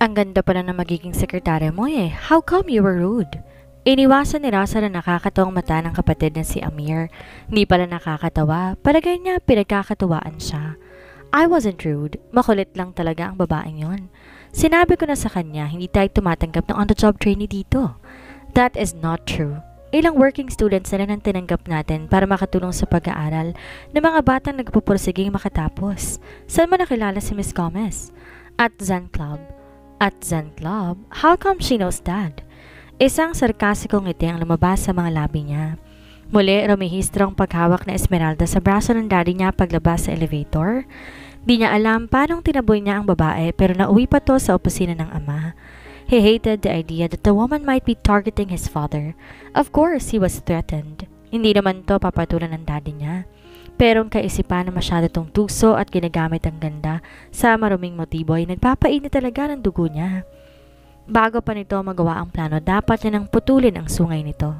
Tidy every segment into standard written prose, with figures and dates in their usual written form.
Ang ganda pala na magiging sekretarya mo eh. How come you were rude? Iniwasan ni Russell ang nakakatawang mata ng kapatid na si Amir. Hindi pala nakakatawa, palagay niya pinagkakatuwaan siya. I wasn't rude, makulit lang talaga ang babaeng yon. Sinabi ko na sa kanya, hindi tayo tumatanggap ng on-the-job trainee dito. That is not true. Ilang working students na rin ang tinanggap natin para makatulong sa pag-aaral ng mga batang nagpupursiging makatapos. Saan mo nakilala si Miss Gomez? At Zen Club. At Zen Club? How come she knows that? Isang sarkasikong ngiti ang lumabas sa mga labi niya. Muli, rumihistro ang paghawak na Esmeralda sa braso ng daddy niya paglabas sa elevator. Di niya alam paanong tinaboy niya ang babae pero nauwi pa to sa opisina ng ama. He hated the idea that the woman might be targeting his father. Of course, he was threatened. Hindi naman to papatulan ng daddy niya. Pero ang kaisipan na masyado tong tuso at ginagamit ang ganda sa maruming motibo ay nagpapainit talaga ng dugo niya. Bago pa nito magawa ang plano, dapat niya nang putulin ang sungay nito.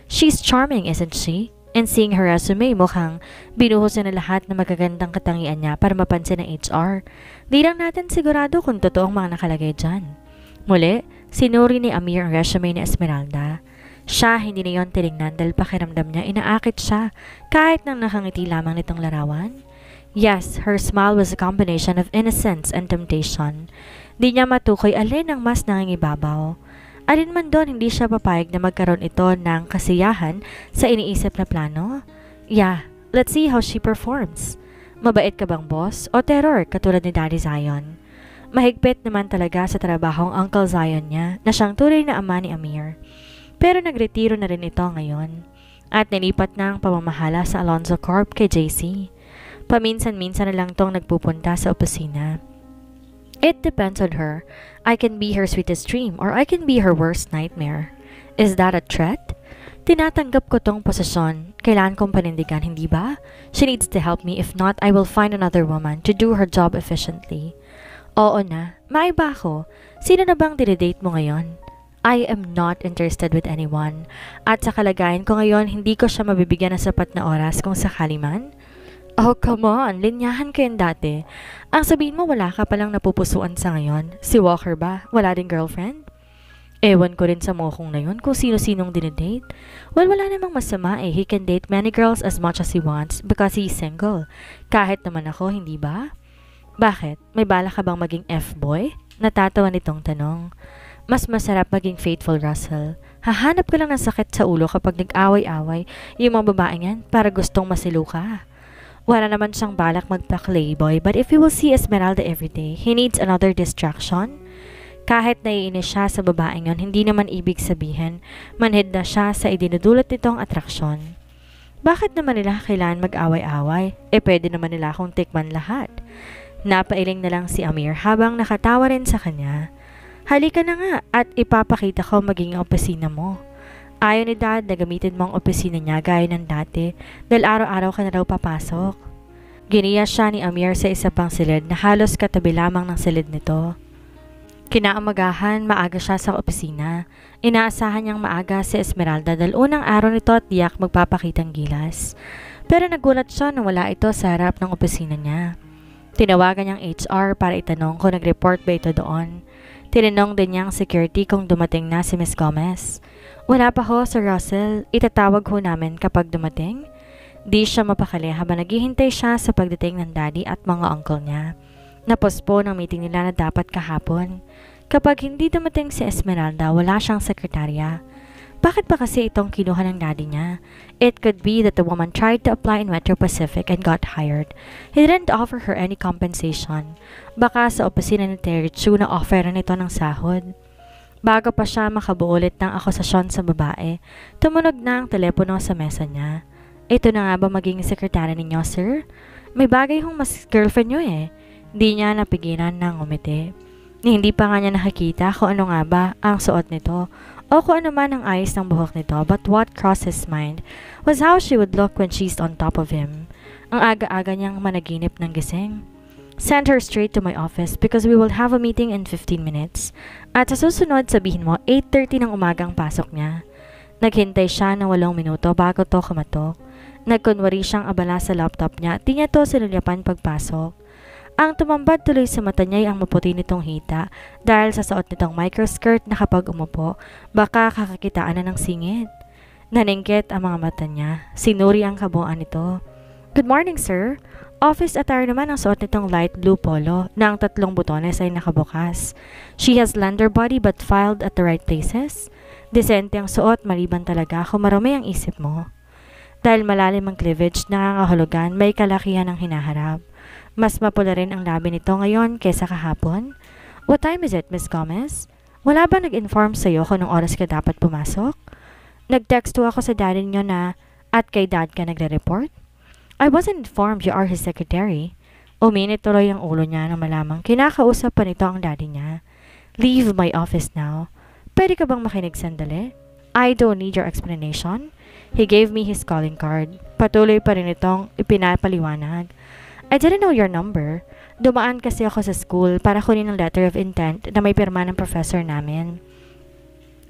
She's charming, isn't she? And seeing her resume, mukhang binuhos na lahat na magagandang katangian niya para mapansin ng HR. Di lang natin sigurado kung totoong mga nakalagay dyan. Muli, sinuri ni Amir ang resume ni Esmeralda. Siya hindi na yon tinignan dahil pakiramdam niya inaakit siya kahit nang nakangiti lamang nitong larawan. Yes, her smile was a combination of innocence and temptation. Di niya matukoy alin ang mas nangingibabaw. Alin man doon hindi siya papayag na magkaroon ito ng kasiyahan sa iniisip na plano. Yeah, let's see how she performs. Mabait ka bang boss o terror katulad ni Daddy Zion? Mahigpit naman talaga sa trabahong Uncle Zion niya na siyang tunay na ama ni Amir. Pero nagretiro na rin ito ngayon at nilipat na ang pamamahala sa Alonzo Corp kay JC. Paminsan-minsan na lang tong nagpupunta sa opisina. It depends on her. I can be her sweetest dream or I can be her worst nightmare. Is that a threat? Tinatanggap ko tong posisyon. Kailangan kong panindigan, hindi ba? She needs to help me. If not, I will find another woman to do her job efficiently. Oo na. Maiba ako. Sino na bang dinidate mo ngayon? I am not interested with anyone. At sa kalagayan ko ngayon, hindi ko siya mabibigyan ng sapat na oras kung sakali man. Oh, come on. Linyahan ko yun dati. Ang sabihin mo, wala ka palang napupusuan sa ngayon. Si Walker ba? Wala ding girlfriend? Ewan ko rin sa mokong na yun kung sino-sinong dinidate. Well, wala namang masama eh. He can date many girls as much as he wants because he's single. Kahit naman ako, hindi ba? Bakit? May bala ka bang maging F-boy? Natatawa nitong tanong. Mas masarap maging faithful, Russell. Hahanap ka lang ng sakit sa ulo kapag nag-away-away yung mga babaeng yan para gustong masilo ka. Wala naman siyang balak magpa-playboy but if he will see Esmeralda everyday, he needs another distraction. Kahit naiinis siya sa babaeng yon, hindi naman ibig sabihin manhid na siya sa idinudulot nitong atraksyon. Bakit naman nila kailangan mag-away-away? Pwede naman nila akong tikman lahat. Napailing na lang si Amir habang nakatawa rin sa kanya. Halika na nga at ipapakita ko maging ang opisina mo. Ayaw ni Dad na gamitin mo ang opisina niya gaya ng dati dahil araw-araw ka na raw papasok. Giniya siya ni Amir sa isa pang silid na halos katabi lamang ng silid nito. Kinaamagahan, maaga siya sa opisina. Inaasahan niyang maaga si Esmeralda dahil unang araw nito at diyak magpapakitang gilas. Pero nagulat siya nang wala ito sa harap ng opisina niya. Tinawagan niyang HR para itanong kung nag-report ba ito doon. Tinanong din niyang security kung dumating na si Miss Gomez. Wala pa ho, Sir Russell. Itatawag ho namin kapag dumating. Di siya mapakali habang naghihintay siya sa pagdating ng daddy at mga uncle niya. Napospone ang meeting nila na dapat kahapon. Kapag hindi dumating si Esmeralda, wala siyang sekretarya. Bakit ba kasi itong kinuha ng daddy niya? It could be that the woman tried to apply in Metro Pacific and got hired. He didn't offer her any compensation. Baka sa opisina ni Terry Chu na offeran ito ng sahod. Bago pa siya makabuo ulit ng akusasyon sa babae, tumunog na ang telepono sa mesa niya. Ito na nga ba maging sekretary ninyo, sir? May bagay hong mas girlfriend nyo eh. Di niya napigilan ng ngumiti. Hindi pa nga niya nakikita kung ano nga ba ang suot nito o kung ano man ang ayos ng buhok nito, but what crossed his mind was how she would look when she's on top of him. Ang aga-aga niyang managinip ng gising. Send her straight to my office because we will have a meeting in 15 minutes. At sa susunod sabihin mo 8:30 ng umagang pasok niya. Naghintay siya ng 8 minuto bago to kumatok. Nagkunwari siyang abala sa laptop niya at di niya to sinulyapan pagpasok. Ang tumambad tuloy sa mata niya ay ang maputi nitong hita dahil sa suot nitong microskirt na kapag umupo, baka kakakitaan na ng singit. Naningkit ang mga mata niya. Sinuri ang kabuuan nito. "Good morning, sir." Office attire naman ang suot nitong light blue polo na ang 3 butones ay nakabukas. She has slender body but filed at the right places. Desente ang suot maliban talaga kung marami ang isip mo. Dahil malalim ang cleavage na nangangahulugan, may kalakihan ang hinaharap. Mas mapula rin ang labi nito ngayon kaysa kahapon. "What time is it, Miss Gomez? Wala ba nag-inform sa'yo kung anong oras ka dapat pumasok?" "Nag-texto ako sa daddy niyo na at kay dad ka nagre-report." "I wasn't informed you are his secretary." Uminit tuloy ang ulo niya nang malamang kinakausap pa nito ang daddy niya. "Leave my office now. Pwede ka bang makinig sandali? I don't need your explanation." He gave me his calling card. Patuloy pa rin itong ipinapaliwanag. "I didn't know your number. Dumaan kasi ako sa school para kunin ang letter of intent na may pirma ng professor namin.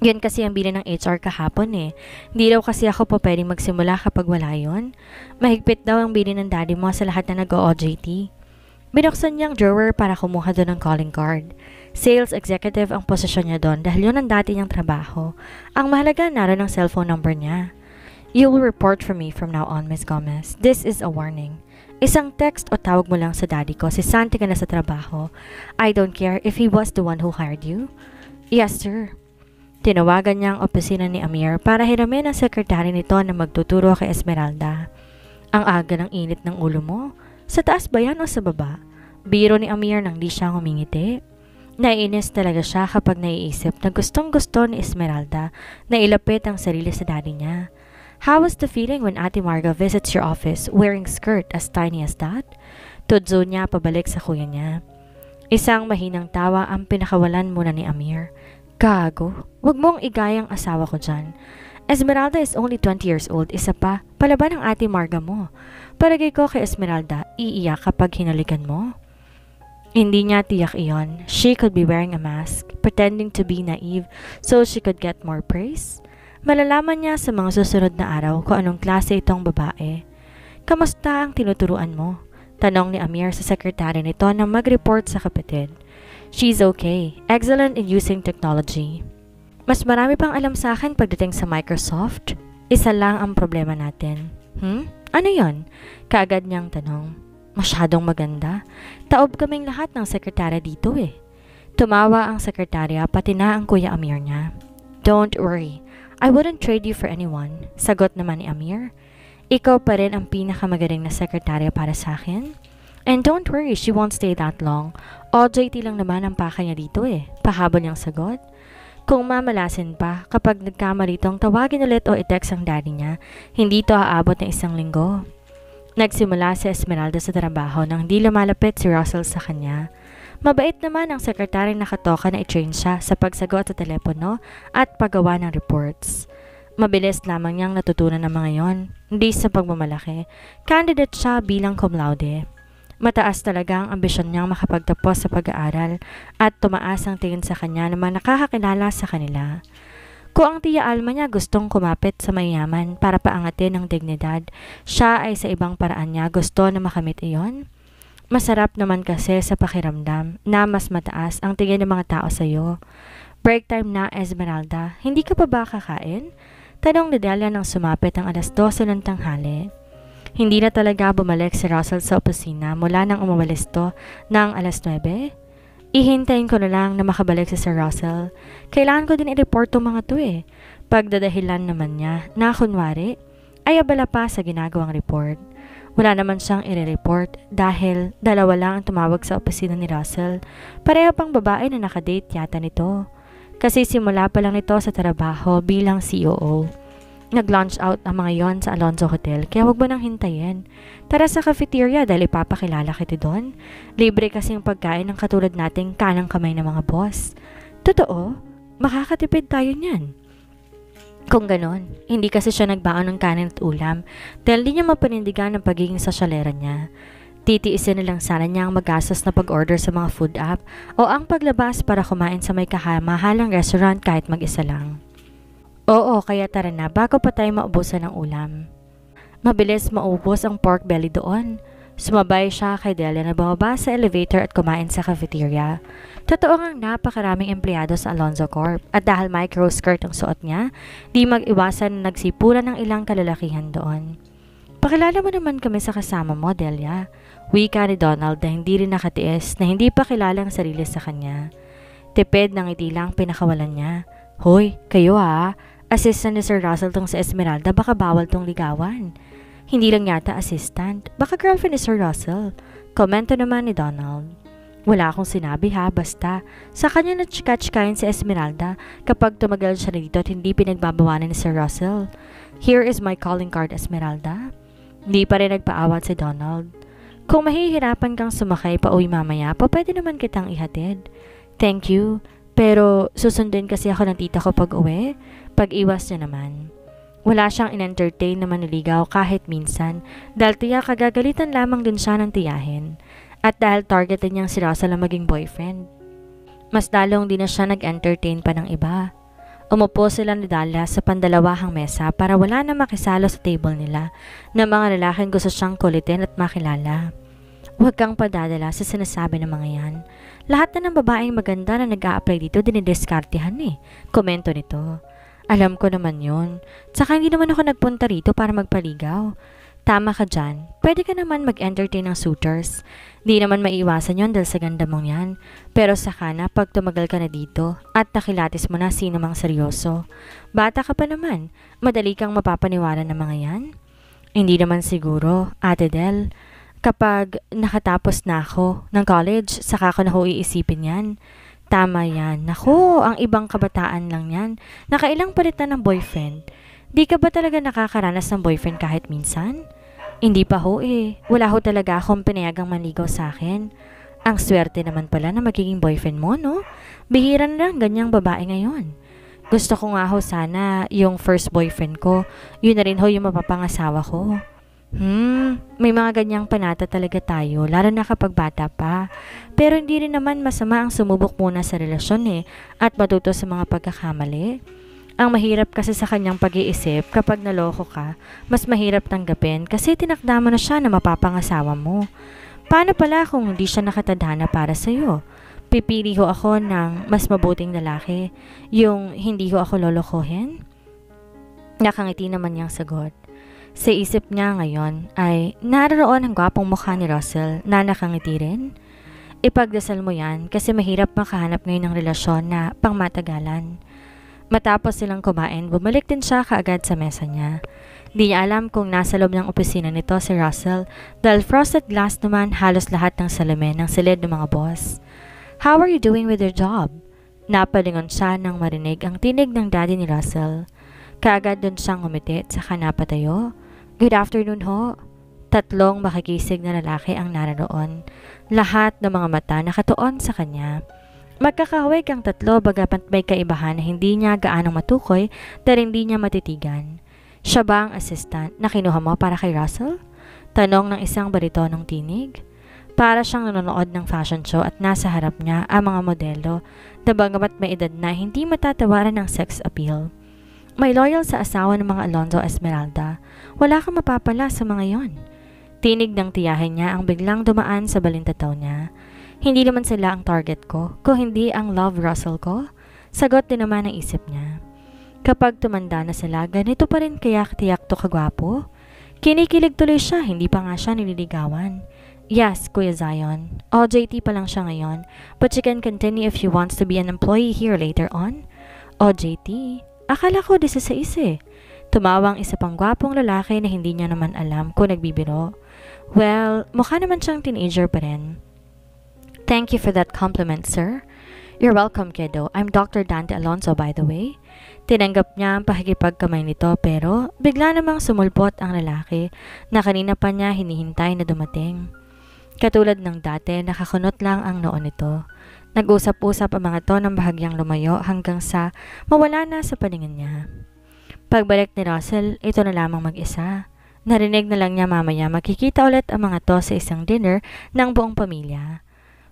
Yun kasi ang bilin ng HR kahapon eh. Hindi daw kasi ako po pwedeng magsimula kapag wala yun. Mahigpit daw ang bilin ng daddy mo sa lahat na nag-OJT." Binuksan niyang drawer para kumuha doon ng calling card. Sales executive ang posisyon niya doon dahil yun ang dati niyang trabaho. Ang mahalaga naroon ang cellphone number niya. "You will report for me from now on, Miss Gomez. This is a warning. Isang text o tawag mo lang sa daddy ko, si Santi ka na sa trabaho. I don't care if he was the one who hired you." "Yes, sir." Tinawagan niya ang opisina ni Amir para hiramin ang sekretary nito na magtuturo kay Esmeralda. "Ang aga ng init ng ulo mo. Sa taas ba yan o sa baba?" Biro ni Amir nang di siya humingiti. Naiinis talaga siya kapag naiisip na gustong-gusto ni Esmeralda na ilapit ang sarili sa daddy niya. How was the feeling when Ate Marga visits your office wearing skirt as tiny as that? Tudso niya pabalik sa kuya niya. Isang mahinang tawa ang pinakawalan muna ni Amir. "Gago, wag mong igayang asawa ko dyan. Esmeralda is only 20 years old, isa pa, palaban ng Ate Marga mo. Palagay ko kay Esmeralda, iiyak kapag hinalikan mo." Hindi niya tiyak iyon. She could be wearing a mask, pretending to be naive so she could get more praise. Malalaman niya sa mga susunod na araw kung anong klase itong babae. "Kamusta ang tinuturuan mo?" Tanong ni Amir sa sekretary nito nang mag-report sa kapatid. "She's okay. Excellent in using technology. Mas marami pang alam sa akin pagdating sa Microsoft. Isa lang ang problema natin." Ano yon? Kaagad niyang tanong. "Masyadong maganda. Taob kaming lahat ng sekretary dito eh." Tumawa ang sekretarya pati na ang kuya Amir niya. "Don't worry. I wouldn't trade you for anyone." Sagot naman ni Amir. "Ikaw pa rin ang pinakamagaling na sekretarya para sa akin. And don't worry, she won't stay that long. OJT lang naman ang paka niya dito eh." Pahabol niyang sagot. Kung mamalasin pa, kapag nagkamali tong tawagin ulit o i-text ang daddy niya, hindi to aabot ng 1 linggo. Nagsimula si Esmeralda sa trabaho nang di lumalapit si Russell sa kanya. Mabait naman ang sekretary nakatoka na i-train siya sa pagsagot sa telepono at paggawa ng reports. Mabilis lamang niyang natutunan ang mga yon, hindi sa pagmamalaki. Candidate siya bilang cum laude. Mataas talaga ang ambisyon niyang makapagtapos sa pag-aaral at tumaas ang tingin sa kanya ng mga nakakakilala sa kanila. Kung ang tiya Alma niya gustong kumapit sa mayaman para paangatin ang dignidad, siya ay sa ibang paraan niya gusto na makamit iyon. Masarap naman kasi sa pakiramdam na mas mataas ang tingin ng mga tao sa iyo. "Break time na, Esmeralda. Hindi ka pa ba kakain?" Tanong ni Delia nang sumapit ang 12:00 ng tanghali. Hindi na talaga bumalik si Russell sa opisina mula nang umawalis to ng 9:00. "Ihintayin ko na lang na makabalik si Sir Russell. Kailangan ko din i-report tong mga to eh." Pagdadahilan naman niya na kunwari ay abala pa sa ginagawang report. Wala naman siyang i-report dahil 2 lang ang tumawag sa opisina ni Russell. Pareho pang babae na nakadate yata nito. Kasi simula pa lang nito sa trabaho bilang COO. Nag-lunch out ang mga yon sa Alonzo Hotel kaya huwag mo nang hintayin. Tara sa cafeteria dahil ipapakilala kita doon. Libre kasing pagkain ng katulad nating kanang kamay ng mga boss. Totoo? Makakatipid tayo niyan. Kung ganon, hindi kasi siya nagbaon ng kanin at ulam dahil di niya mapanindigan ang pagiging sosyalera niya. Titiisin na lang sana niya ang magastos na pag-order sa mga food app o ang paglabas para kumain sa may kamahalang restaurant kahit mag-isa lang. Oo, kaya tara na bago pa tayo maubusan ng ulam. Mabilis maubos ang pork belly doon. Sumabay siya kay Delia na bumaba sa elevator at kumain sa cafeteria. Totoo ngang napakaraming empleyado sa Alonzo Corp at dahil micro skirt ang suot niya, di mag-iwasan na nagsipulan ng ilang kalalakihan doon. Pakilala mo naman kami sa kasama mo, Delia. Wika ni Donald na hindi rin nakatiis na hindi pa kilala ang sarili sa kanya. Tipid ng ngiti lang pinakawalan niya. Hoy, kayo ha? Assistant ni Sir Russell tong sa Esmeralda, baka bawal tong ligawan. Hindi lang yata assistant, baka girlfriend ni Sir Russell. Komento naman ni Donald. Wala akong sinabi ha, basta sa kanya na chika-chikain si Esmeralda kapag tumagal siya dito at hindi pinagbabawanan ni Sir Russell. Here is my calling card, Esmeralda. Hindi pa rin nagpaawat si Donald. Kung mahihirapan kang sumakay pa uwi mamaya, pwede naman kitang ihatid. Thank you, pero susundin kasi ako ng tita ko pag uwi. Pag-iwas niya naman. Wala siyang in-entertain na maniligaw kahit minsan dahil tiyak kagagalitan lamang din siya ng tiyahin. At dahil targeted niyang si Russell ang maging boyfriend. Mas dalong di na siya nag-entertain pa ng iba. Umupo sila ni Dalla sa pandalawahang mesa para wala na makisalo sa table nila na mga lalaking gusto siyang kulitin at makilala. Huwag kang padadala sa sinasabi ng mga yan. Lahat na ng babaeng maganda na nag-a-apply dito dinidiskartehan eh. Komento nito. Alam ko naman yun. Tsaka hindi naman ako nagpunta rito para magpaligaw. Tama ka dyan. Pwede ka naman mag-entertain ng suitors. Di naman maiwasan yon dahil sa ganda mong yan. Pero saka na pag tumagal ka na dito at nakilatis mo na sino mang seryoso. Bata ka pa naman. Madali kang mapapaniwala ng mga yan. Hindi naman siguro, Ate Del. Kapag nakatapos na ako ng college, saka ko na ho iisipin yan. Tama yan. Naku, ang ibang kabataan lang yan. Nakailang palitan ng boyfriend. Di ka ba talaga nakakaranas ng boyfriend kahit minsan? Hindi pa ho eh. Wala ho talaga akong pinayagang manligaw sa akin. Ang swerte naman pala na magiging boyfriend mo, no? Bihira na lang ganyang babae ngayon. Gusto ko nga ho sana yung first boyfriend ko. Yun na rin ho yung mapapangasawa ko. May mga ganyang panata talaga tayo, lalo na kapag bata pa. Pero hindi rin naman masama ang sumubok muna sa relasyon eh, at matuto sa mga pagkakamali. Ang mahirap kasi sa kanyang pag-iisip, kapag naloko ka, mas mahirap tanggapin kasi tinakda mo na siya na mapapangasawa mo. Paano pala kung hindi siya nakatadhana para sa'yo? Pipili ho ako ng mas mabuting lalaki, yung hindi ho ako lolokohin? Nakangiti naman niyang sagot. Sa isip niya ngayon ay naroon ang gwapong mukha ni Russell na nakangiti rin. Ipagdasal mo yan kasi mahirap makahanap ngayon ng relasyon na pangmatagalan. Matapos silang kumain, bumalik din siya kaagad sa mesa niya. Di niya alam kung nasa loob ng opisina nito si Russell dahil frosted glass naman halos lahat ng salamin ng silid ng mga boss. How are you doing with your job? Napalingon siya nang marinig ang tinig ng daddy ni Russell. Kaagad dun siyang umiti at saka napatayo. Good afternoon ho. Tatlong makikisig na lalaki ang naroon. Lahat ng mga mata nakatuon sa kanya. Magkakahawig ang tatlo bagamat may kaibahan na hindi niya gaanong matukoy dahil hindi niya matitigan. Siya ba ang assistant na kinuha mo para kay Russell? Tanong ng isang baritonong tinig. Para siyang nanonood ng fashion show at nasa harap niya ang mga modelo na bagamat may edad na hindi matatawaran ng sex appeal. May loyal sa asawa ng mga Alonzo Esmeralda. Wala kang mapapala sa mga yon. Tinig ng tiyahin niya ang biglang dumaan sa balintataw niya. Hindi naman sila ang target ko, kung hindi ang love Russell ko. Sagot din naman ang isip niya. Kapag tumanda na sila, ganito pa rin kaya tiyak to kagwapo? Kinikilig tuloy siya, hindi pa nga siya nililigawan. Yes, Kuya Zion. OJT pa lang siya ngayon, but she can continue if she wants to be an employee here later on. OJT? Akala ko 16 eh. Tumawang isa pang gwapong lalaki na hindi niya naman alam kung nagbibiro. Well, mukha naman siyang teenager pa rin. Thank you for that compliment, sir. You're welcome, kiddo. I'm Dr. Dante Alonzo, by the way. Tinanggap niya ang pakikipagkamay nito pero bigla namang sumulpot ang lalaki na kanina pa niya hinihintay na dumating. Katulad ng dati, nakakunot lang ang noon nito. Nag-usap-usap ang mga to ng bahagyang lumayo hanggang sa mawala na sa paningin niya. Pagbalik ni Russell, ito na lamang mag-isa. Narinig na lang niya mamaya makikita ulit ang mga to sa isang dinner ng buong pamilya.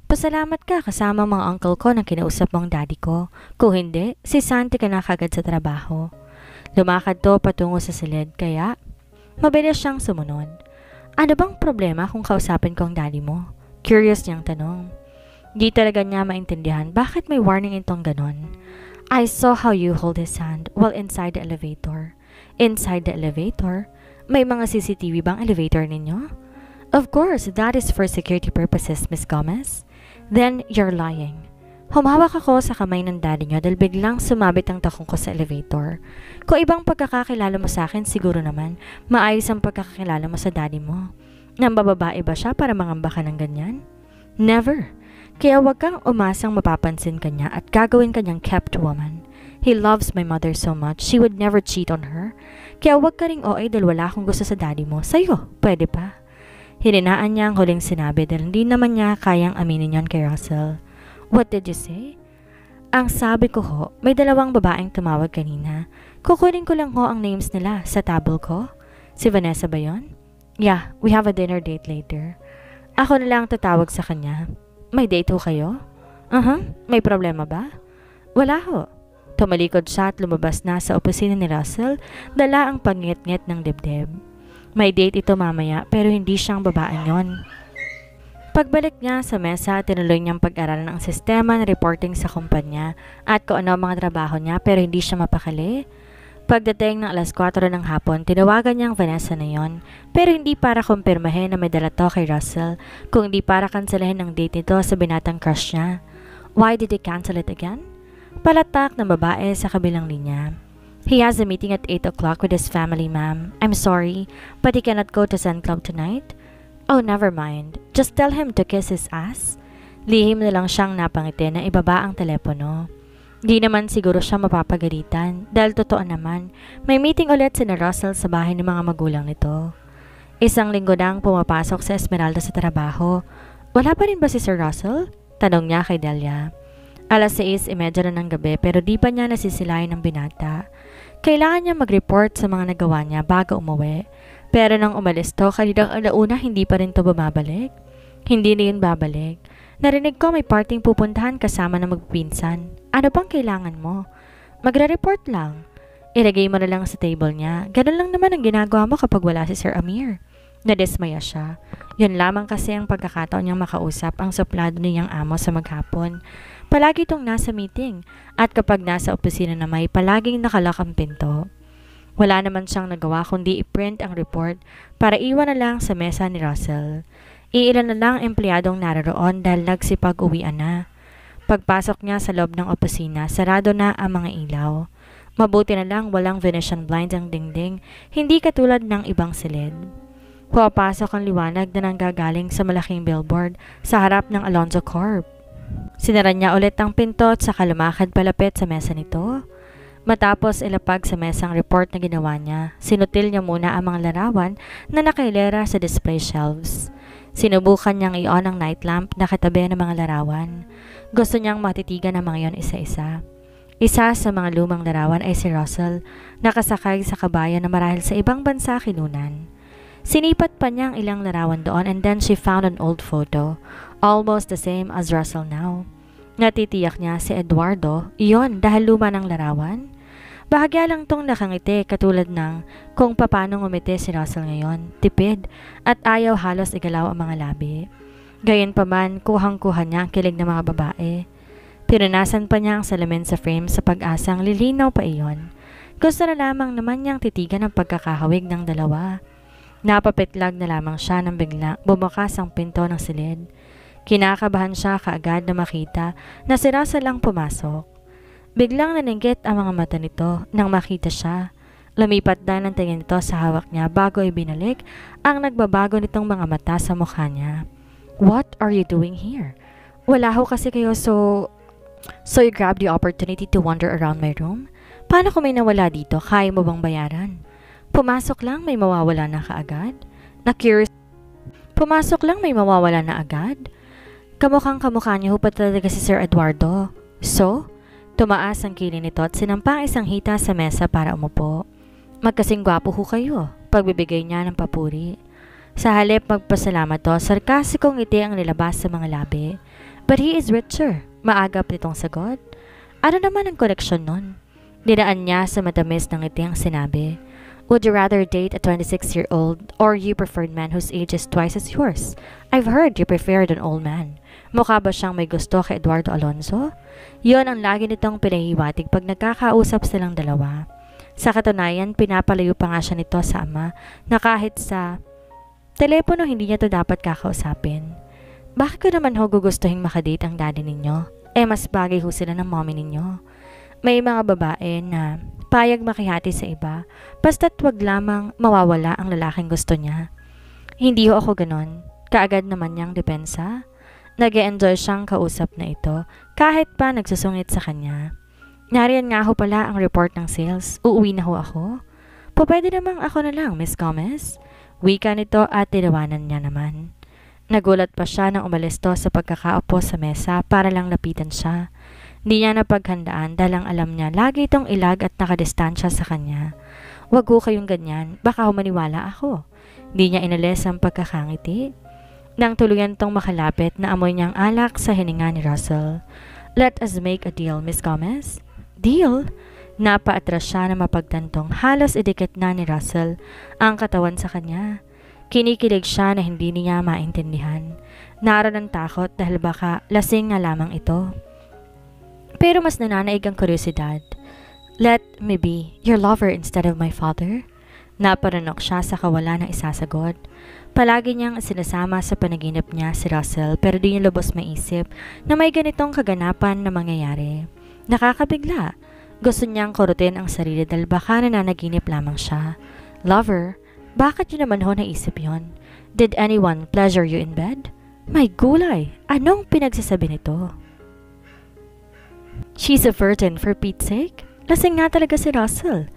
Pasalamat ka kasama mga uncle ko nang kinausap mong daddy ko. Kung hindi, si Santi ka na kagad sa trabaho. Lumakad to patungo sa silid kaya mabilis siyang sumunod. Ano bang problema kung kausapin ko ang daddy mo? Curious niyang tanong. Di talaga niya maintindihan bakit may warning itong ganon. I saw how you hold his hand while inside the elevator. Inside the elevator? May mga CCTV bang elevator ninyo? Of course, that is for security purposes, Miss Gomez. Then, you're lying. Humawak ako sa kamay ng daddy niyo dahil biglang sumabit ang takong ko sa elevator. Kung ibang pagkakakilala mo sa akin, siguro naman, maayos ang pagkakakilala mo sa daddy mo. Nang bababae ba siya para mangamba ka ng ganyan? Never. Kaya wag kang umasang mapapansin ka niya at gagawin ka niyang kept woman. He loves my mother so much, she would never cheat on her. Kaya wag ka ring OA dahil wala akong gusto sa daddy mo. Sa'yo, pwede pa. Hininaan niya ang huling sinabi dahil hindi naman niya kayang aminin yon kay Russell. What did you say? Ang sabi ko ho, may dalawang babaeng tumawag kanina. Kukunin ko lang ho ang names nila sa table ko. Si Vanessa ba yon? Yeah, we have a dinner date later. Ako na lang tatawag sa kanya. May date ho kayo? May problema ba? Wala ho. Tumalikod siya at lumabas na sa opisina ni Russell, dala ang pangit-ngit ng dibdib. May date ito mamaya pero hindi siyang babaeng yon. Pagbalik niya sa mesa, tinuloy niyang pag-aralan ang sistema ng reporting sa kumpanya at kung ano ang mga trabaho niya pero hindi siya mapakali. Pagdating ng alas 4 ng hapon, tinawagan niyang Vanessa na yon pero hindi para kumpirmahin na may dala to kay Russell, kung hindi para kanselahin ang date nito sa binatang crush niya. Why did he cancel it again? Palatak ng babae sa kabilang linya. He has a meeting at 8 o'clock with his family, ma'am. I'm sorry, but he cannot go to Sun Club tonight. Oh, never mind. Just tell him to kiss his ass. Lihim na lang siyang napangiti na ibaba ang telepono. Di naman siguro siya mapapagalitan dahil totoo naman, may meeting ulit si Russell sa bahay ng mga magulang nito. Isang linggo nang pumapasok sa Esmeralda sa trabaho. Wala pa rin ba si Sir Russell? Tanong niya kay Delia. Alas 6:30 na ng gabi pero di pa niya nasisilayan ng binata. Kailangan niya mag-report sa mga nagawa niya bago umuwi. Pero nang umalis to, kaninang alauna hindi pa rin to bumabalik. Hindi na yun babalik. Narinig ko may parting pupuntahan kasama na magpinsan. Ano bang kailangan mo? Magre-report lang. Ilagay mo na lang sa table niya. Ganun lang naman ang ginagawa mo kapag wala si Sir Amir. Nadismaya siya. Yun lamang kasi ang pagkakataon niyang makausap ang suplado niyang amo sa maghapon. Palagi itong nasa meeting at kapag nasa opisina na may palaging nakalak ang pinto. Wala naman siyang nagawa kundi i-print ang report para iwan na lang sa mesa ni Russell. Iilan na lang empleyadong naroon dahil nagsipag-uwian na. Pagpasok niya sa loob ng opisina, sarado na ang mga ilaw. Mabuti na lang walang Venetian blinds ang dingding, hindi katulad ng ibang silid. Pumapasok ang liwanag na nanggagaling sa malaking billboard sa harap ng Alonzo Corp. Sinara niya ulit ang pinto at saka lumakad palapit sa mesa nito. Matapos ilapag sa mesang report na ginawa niya, sinutil niya muna ang mga larawan na nakailera sa display shelves. Sinubukan niyang i-on ang night lamp na katabi ng mga larawan. Gusto niyang matitigan ang mga yon isa-isa. Isa sa mga lumang larawan ay si Russell, nakasakay sa kabayo na marahil sa ibang bansa kinunan. Sinipat pa niya ang ilang larawan doon and then she found an old photo, almost the same as Russell now. Natitiyak niya si Eduardo, iyon dahil luma ng larawan. Bahagya lang tong nakangiti katulad ng kung paano ngumiti si Russell ngayon, tipid at ayaw halos igalaw ang mga labi. Gayunpaman, kuhang-kuha niya ang kilig ng mga babae. Pinunasan pa niya ang salamin sa frame sa pag-asang lilinaw pa iyon. Gusto na lamang naman niyang titigan ang pagkakahawig ng dalawa. Napapitlag na lamang siya nang bigla bumukas ang pinto ng silid. Kinakabahan siya kaagad na makita na si Russell lang pumasok. Biglang naninggit ang mga mata nito nang makita siya. Lumipat na ng tingin nito sa hawak niya bago ibinalik ang nagbabago nitong mga mata sa mukha niya. What are you doing here? Wala ho kasi kayo so you grabbed the opportunity to wander around my room? Paano kung may nawala dito? Kaya mo bang bayaran? Pumasok lang may mawawala na kaagad? Pumasok lang may mawawala na agad? Kamukhang-kamukha niyo pa talaga si Sir Eduardo. So, tumaas ang kilin nito at sinampang isang hita sa mesa para umupo. Magkasing gwapo ho kayo, pagbibigay niya ng papuri. Sa halip magpasalamat to, sarkasikong ngiti ang nilabas sa mga labi. But he is richer, maagap nitong sagot. Ano naman ang koleksyon nun? Dinaan niya sa matamis ng ngiti ang sinabi. Would you rather date a 26-year-old or you preferred man whose age is twice as yours? I've heard you preferred an old man. Mukha ba siyang may gusto kay Eduardo Alonzo? Yon ang lagi nitong pinahiwatig pag nagkakausap silang dalawa. Sa katunayan, pinapalayo pa nga siya nito sa ama na kahit sa telepono hindi niya to dapat kakausapin. Bakit ko naman ho gugustuhin makadate ang daddy ninyo? Mas bagay ho sila ng mommy ninyo. May mga babae na payag makihati sa iba, basta't wag lamang mawawala ang lalaking gusto niya. Hindi ho ako ganon. Kaagad naman niyang depensa. Nag-e-enjoy siyang kausap na ito kahit pa nagsusungit sa kanya. Nariyan nga ho pala ang report ng sales. Uuwi na ho ako. Pwede namang ako na lang, Miss Gomez. Wika nito at tinawanan niya naman. Nagulat pa siya nang umalis to sa pagkakaupo sa mesa para lang lapitan siya. Di niya napaghandaan dahil ang alam niya lagi itong ilag at nakadistansya sa kanya. Wag ho kayong ganyan, baka ho maniwala ako. Di niya inalis ang pagkakangiti. Nang tuluyan tong makalapit na amoy niyang alak sa hininga ni Russell. Let us make a deal, Miss Gomez. Deal? Napaatras siya na mapagtantong halos idikit na ni Russell ang katawan sa kanya. Kinikilig siya na hindi niya maintindihan. Naroon ang takot dahil baka lasing nga lamang ito. Pero mas nananaig ang kuryosidad. Let me be your lover instead of my father? Naparanok siya sa kawalan ng isasagot. Palagi niyang sinasama sa panaginip niya si Russell pero di niya lubos maisip na may ganitong kaganapan na mangyayari. Nakakabigla. Gusto niyang kurutin ang sarili dahil baka nananaginip lamang siya. Lover? Bakit niyo naman ho naisip yon? Did anyone pleasure you in bed? May gulay! Anong pinagsasabi nito? She's a virgin for Pete's sake? Lasing nga talaga si Russell.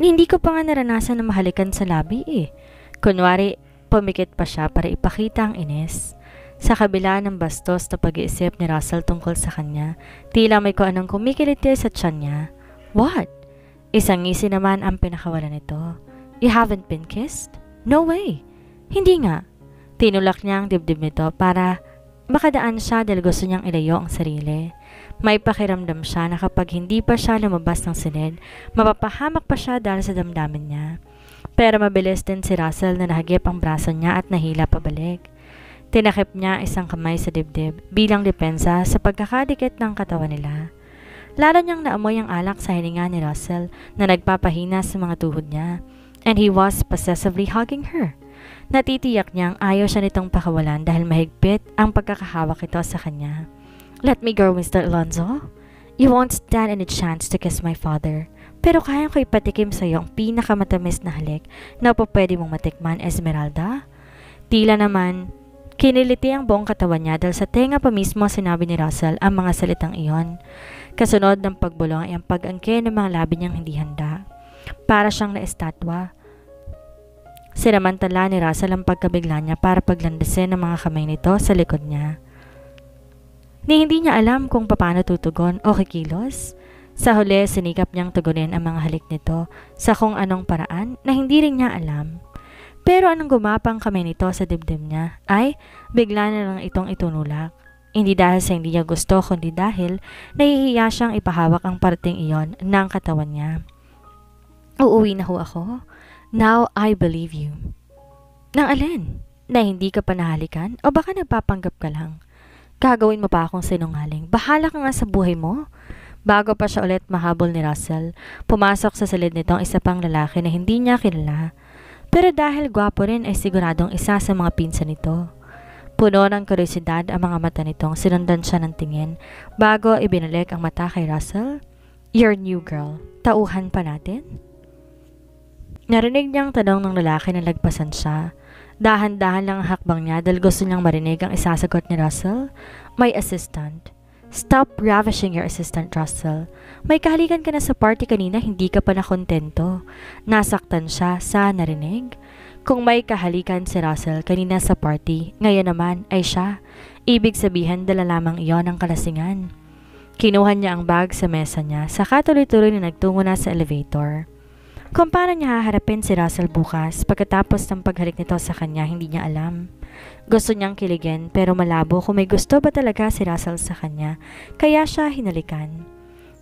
Hindi ko pa nga naranasan na mahalikan sa labi eh. Kunwari, pumikit pa siya para ipakita ang inis. Sa kabila ng bastos na pag-iisip ni Russell tungkol sa kanya, tila may kung anong kumikiliti sa tiyan niya. What? Isang ngisi naman ang pinakawalan nito. You haven't been kissed? No way. Hindi nga. Tinulak niya ang dibdib nito para makadaan siya dahil gusto niyang ilayo ang sarili. May pakiramdam siya na kapag hindi pa siya lumabas ng silid, mapapahamak pa siya dahil sa damdamin niya. Pero mabilis din si Russell na nahagip ang braso niya at nahila pabalik. Tinakip niya isang kamay sa dibdib bilang depensa sa pagkakadikit ng katawan nila. Lalo niyang naamoy ang alak sa hininga ni Russell na nagpapahina sa mga tuhod niya. And he was possessively hugging her. Natitiyak niyang ayaw siya nitong pakawalan dahil mahigpit ang pagkakahawak ito sa kanya. Let me go, Mr. Alonzo. You won't stand any chance to kiss my father. Pero kaya ko ipatikim sa iyo ang pinakamatamis na halik na pwede mong matikman, Esmeralda. Tila naman, kiniliti ang buong katawan niya dahil sa tenga pa mismo sinabi ni Russell ang mga salitang iyon. Kasunod ng pagbulong ay ang pag-angke ng mga labi niyang hindi handa. Para siyang na-estatwa. Sinamantala ni Russell ang pagkabigla niya para paglandasin ang mga kamay nito sa likod niya. Hindi niya alam kung paano tutugon o kikilos. Sa huli, sinikap niyang tugunin ang mga halik nito sa kung anong paraan na hindi rin niya alam. Pero anong gumapang kamay nito sa dibdib niya ay bigla na lang itong itunulak. Hindi dahil sa hindi niya gusto kundi dahil nahihiya siyang ipahawak ang parting iyon ng katawan niya. Uuwi na ho ako. Now I believe you. Nang alin? Na hindi ka pa nahalikan? O baka nagpapanggap ka lang? Gagawin mo pa akong sinungaling. Bahala ka nga sa buhay mo. Bago pa siya ulit mahabol ni Russell, pumasok sa silid nitong isa pang lalaki na hindi niya kilala. Pero dahil gwapo rin ay siguradong isa sa mga pinsan nito. Puno ng kuryosidad ang mga mata nitong sinundan siya ng tingin bago ibinalik ang mata kay Russell. You're new girl. Tauhan pa natin? Narinig niyang tanong ng lalaki na lagpasan siya. Dahan-dahan lang ang hakbang niya dahil gusto niyang marinig ang isasagot ni Russell. My assistant. Stop ravishing your assistant, Russell. May kahalikan ka na sa party kanina, hindi ka pa nakontento. Nasaktan siya sa narinig. Kung may kahalikan si Russell kanina sa party, ngayon naman ay siya. Ibig sabihin dala lamang iyon ang kalasingan. Kinuha niya ang bag sa mesa niya, saka tuloy-tuloy na nagtungo na sa elevator. Kung paano niya haharapin si Russell bukas pagkatapos ng paghalik nito sa kanya, hindi niya alam. Gusto niyang kiligin pero malabo kung may gusto ba talaga si Russell sa kanya, kaya siya hinalikan.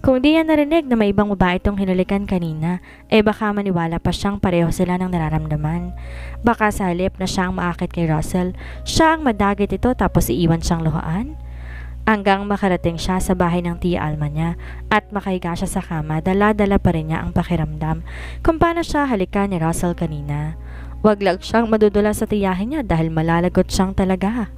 Kung di niya narinig na may ibang babae itong hinulikan kanina, baka maniwala pa siyang pareho sila ng nararamdaman. Baka sa halip na siya ang maakit kay Russell, siya ang madagit ito tapos iiwan siyang luhaan. Hanggang makarating siya sa bahay ng tiya Alma niya at makahiga siya sa kama, dala-dala pa rin niya ang pakiramdam kung paano siya halikan ni Russell kanina. Wag lang siyang madudula sa tiyahin niya dahil malalagot siyang talaga.